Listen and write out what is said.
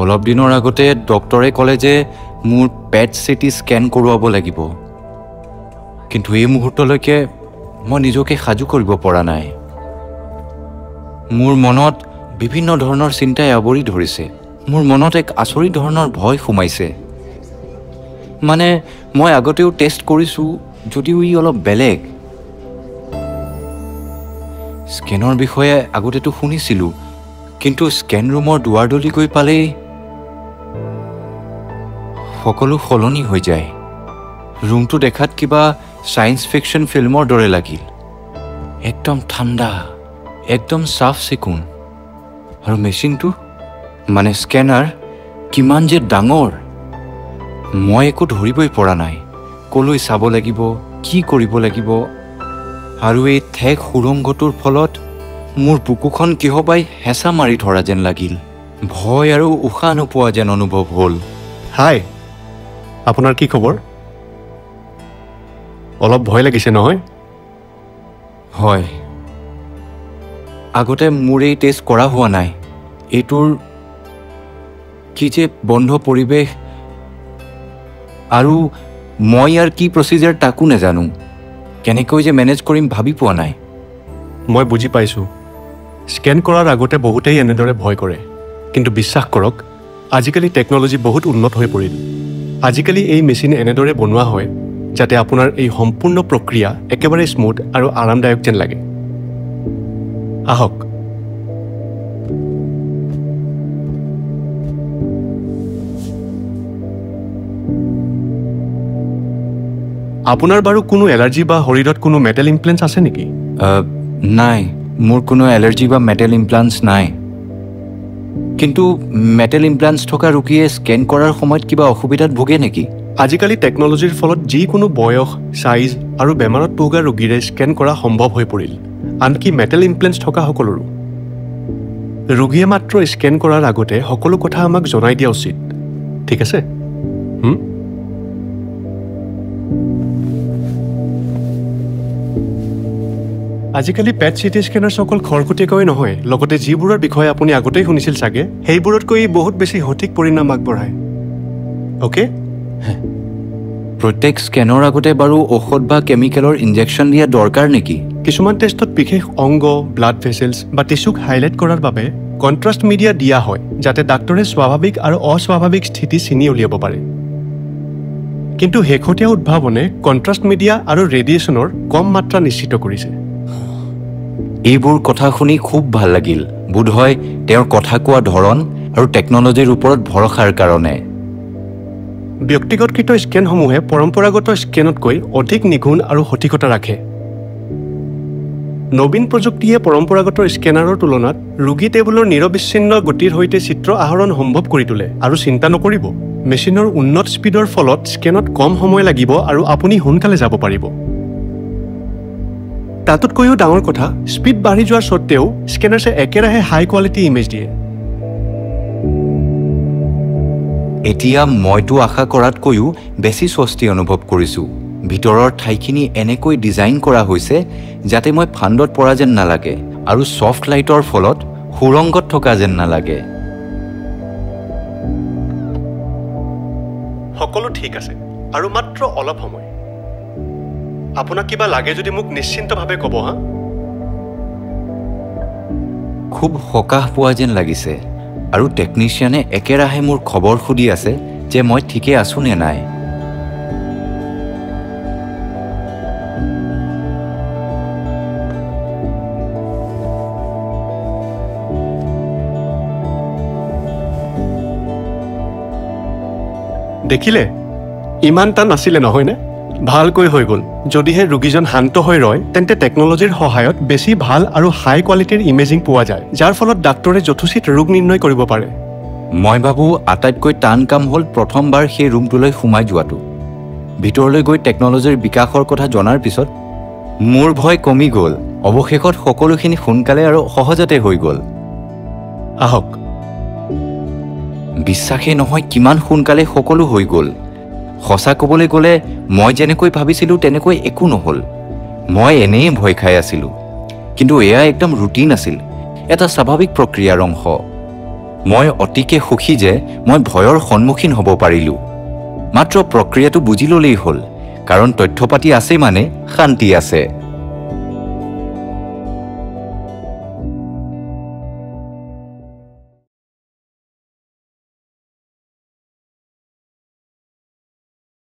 অলপ দিনৰ আগতে ডক্টৰে ক'লে যে মোৰ পেট চিটি স্কেন কৰোৱাব লাগিব, কিন্তু এই মুহূৰ্তলৈকে মই নিজকে সাজু কৰিব পৰা নাই। মোৰ মনত বিভিন্ন ধৰণৰ চিন্তাই আৱৰি ধৰিছে। মোৰ মনত এক আচৰিত ধৰণৰ ভয় সোমাইছে। মানে মই আগতেও টেষ্ট কৰিছোঁ, যদিও ই অলপ বেলেগ। স্কেনৰ বিষয়ে আগতেতো শুনিছিলোঁ, কিন্তু স্কেন ৰুমৰ দুৱাৰদলি গৈ পালেই সকলো সলনি হৈ যায়। ৰুমটো দেখাত কিবা ছায়েন্স ফিকশ্যন ফিল্মৰ দৰে লাগিল। একদম ঠাণ্ডা, একদম চাফ চিকুণ। আৰু মেচিনটো মানে স্কেনাৰ কিমান যে ডাঙৰ, মই একো ধৰিবই পৰা নাই। ক'লৈ চাব লাগিব, কি কৰিব লাগিব। আৰু এই ঠেক সুৰংগটোৰ ফলত মোৰ বুকুখন কিহবাই হেঁচা মাৰি ধৰা যেন লাগিল। ভয় আৰু উশাহ নোপোৱা যেন অনুভৱ হ'ল। হাই, আপোনাৰ কি খবৰ? অলপ ভয় লাগিছে নহয়? হয়, আগতে মোৰ এই টেষ্ট কৰা হোৱা নাই। এইটোৰ কি যে বন্ধ পৰিৱেশ, আৰু মই ইয়াৰ কি প্ৰচিজাৰ তাকো নাজানো। কেনেকৈ যে মেনেজ কৰিম ভাবি পোৱা নাই। মই বুজি পাইছোঁ। স্কেন কৰাৰ আগতে বহুতেই এনেদৰে ভয় কৰে, কিন্তু বিশ্বাস কৰক, আজিকালি টেকন'লজি বহুত উন্নত হৈ পৰিল। আজিকালি এই মেচিন এনেদৰে বনোৱা হয় যাতে আপোনাৰ এই সম্পূৰ্ণ প্ৰক্ৰিয়া একেবাৰে স্মুথ আৰু আৰামদায়ক যেন লাগে। আহক। আপোনাৰ বাৰু কোনো এলাৰ্জি বা শৰীৰত কোনো মেটেল ইমপ্লেণ্টছ আছে নেকি? নাই, মোৰ কোনো এলাৰ্জি বা মেটেল ইমপ্লাণ্টছ নাই। কিন্তু মেটেল ইমপ্লাণ্টছ থকা ৰোগীয়ে স্কেন কৰাৰ সময়ত কিবা অসুবিধাত ভোগে নেকি? আজিকালি টেকন'লজিৰ ফলত যিকোনো বয়স, ছাইজ আৰু বেমাৰত ভোগা ৰোগীৰে স্কেন কৰা সম্ভৱ হৈ পৰিল, আনকি মেটেল ইমপ্লেণ্টছ থকা সকলৰো। ৰোগীয়ে মাত্ৰ স্কেন কৰাৰ আগতে সকলো কথা আমাক জনাই দিয়া উচিত, ঠিক আছে? আজিকালি পেট চিটি স্কেনাৰ্ছ অকল খৰখুতীয়াকৈ নহয়, লগতে যিবোৰৰ বিষয়ে আপুনি আগতেই শুনিছিল চাগে, সেইবোৰতকৈ বহুত বেছি সঠিক পৰিণাম আগবঢ়ায়। অ'কে? প্ৰত্যেক স্কেনৰ আগতে বাৰু ঔষধ বা কেমিকেলৰ ইনজেকশ্যন দিয়া দৰকাৰ নেকি? কিছুমান টেষ্টত বিশেষ অংগ, ব্লাড ভেছেলছ বা টিচুক হাইলাইট কৰাৰ বাবে কণ্ট্ৰাষ্ট মিডিয়া দিয়া হয়, যাতে ডাক্তৰে স্বাভাৱিক আৰু অস্বাভাৱিক স্থিতি চিনি উলিয়াব পাৰে। কিন্তু শেহতীয়া উদ্ভাৱনে কণ্ট্ৰাষ্ট মিডিয়া আৰু ৰেডিয়েশ্যনৰ কম মাত্ৰা নিশ্চিত কৰিছে। এইবোৰ কথা শুনি খুব ভাল লাগিল। বোধহয় তেওঁৰ কথা কোৱা ধৰণ আৰু টেকন'লজিৰ ওপৰত ভৰসাৰ কাৰণে। ব্যক্তিগতকৃত স্কেনসমূহে পৰম্পৰাগত স্কেনতকৈ অধিক নিগুণ আৰু সঠিকতা ৰাখে। নবীন প্ৰযুক্তিয়ে পৰম্পৰাগত স্কেনাৰৰ তুলনাত ৰোগী টেবুলৰ নিৰবিচ্ছিন্ন গতিৰ সৈতে চিত্ৰ আহৰণ সম্ভৱ কৰি তোলে। আৰু চিন্তা নকৰিব, মেচিনৰ উন্নত স্পীডৰ ফলত স্কেনত কম সময় লাগিব আৰু আপুনি সোনকালে যাব পাৰিব। তাতোতকৈও ডাঙৰ কথা, স্পীড বাঢ়ি যোৱাৰ স্বত্তেও স্কেনাৰ্ছে একেৰাহে হাই কোৱালিটি ইমেজ দিয়ে। এতিয়া মইতো আশা কৰাতকৈও বেছি স্বস্তি অনুভৱ কৰিছোঁ। ভিতৰৰ ঠাইখিনি এনেকৈ ডিজাইন কৰা হৈছে যাতে মই ফাণ্ডত পৰা যেন নালাগে আৰু ছফ্ট লাইটৰ ফলত সুৰংগত থকা যেন নালাগে। সকলো ঠিক আছে, আৰু মাত্ৰ অলপ সময়। আপোনাক কিবা লাগে যদি মোক নিশ্চিন্তভাৱে ক'ব। খুব সকাহ পোৱা যেন লাগিছে, আৰু টেকনিচিয়ানে একেৰাহে মোৰ খবৰ সুধি আছে যে মই ঠিকে আছোঁ নে নাই। দেখিলে, ইমান টান নাছিলে নহয়নে? ভালকৈ হৈ গ'ল। যদিহে ৰোগীজন শান্ত হৈ ৰয়, তেন্তে টেকন'লজিৰ সহায়ত বেছি ভাল আৰু হাই কোৱালিটিৰ ইমেজিং পোৱা যায়, যাৰ ফলত ডাক্তৰে যথোচিত ৰোগ নিৰ্ণয় কৰিব পাৰে। মই ভাবোঁ আটাইতকৈ টান কাম হ'ল প্ৰথমবাৰ সেই ৰুমটোলৈ সোমাই যোৱাটো। ভিতৰলৈ গৈ টেকন'লজিৰ বিকাশৰ কথা জনাৰ পিছত মোৰ ভয় কমি গ'ল। অৱশেষত সকলোখিনি সোনকালে আৰু সহজতে হৈ গ'ল। আহক। বিশ্বাসেই নহয় কিমান সোনকালে সকলো হৈ গ'ল। সঁচা ক'বলৈ গ'লে মই যেনেকৈ ভাবিছিলোঁ তেনেকৈ একো নহ'ল। মই এনেই ভয় খাই আছিলোঁ, কিন্তু এয়া একদম ৰুটিন আছিল, এটা স্বাভাৱিক প্ৰক্ৰিয়াৰ অংশ। মই অতিকে সুখী যে মই ভয়ৰ সন্মুখীন হ'ব পাৰিলোঁ। মাত্ৰ প্ৰক্ৰিয়াটো বুজি ল'লেই হ'ল, কাৰণ তথ্য পাতি আছে মানে শান্তি আছে।